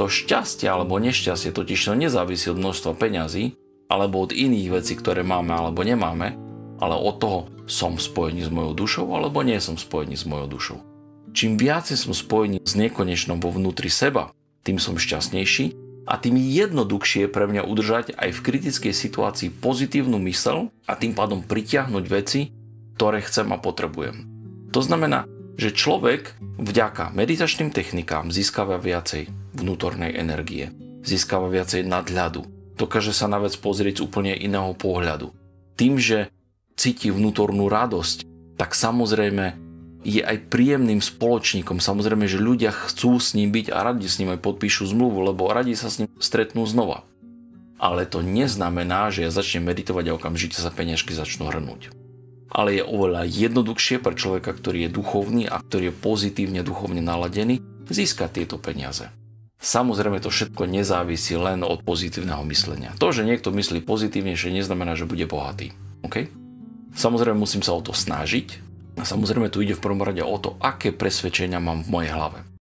To šťastie alebo nešťastie totiž to nezávisí od množstva peňazí alebo od iných vecí, ktoré máme alebo nemáme, ale od toho, som spojený s mojou dušou alebo nie som spojený s mojou dušou. Čím viacej som spojený s nekonečnom vo vnútri seba, tým som šťastnejší a tým jednoduchšie je pre mňa udržať aj v kritickej situácii pozitívnu myseľ a tým pádom pritiahnuť veci, ktoré chcem a potrebujem. To znamená, že človek vďaka meditačným technikám získava viacej vnútornej energie, získava viacej nadhľadu, dokáže sa na vec pozrieť z úplne iného pohľadu. Tým, že cíti vnútornú radosť, tak samozrejme je aj príjemným spoločníkom. Samozrejme, že ľudia chcú s ním byť a radi s ním aj podpíšu zmluvu, lebo radi sa s ním stretnú znova. Ale to neznamená, že ja začnem meditovať a okamžite sa peniažky začnú hrnúť. Ale je oveľa jednoduchšie pre človeka, ktorý je duchovný a ktorý je pozitívne duchovne naladený, získať tieto peniaze. Samozrejme, to všetko nezávisí len od pozitívneho myslenia. To, že niekto myslí pozitívnejšie, neznamená, že bude bohatý. OK? Samozrejme, musím sa o to snažiť a samozrejme tu ide v prvom rade o to, aké presvedčenia mám v mojej hlave.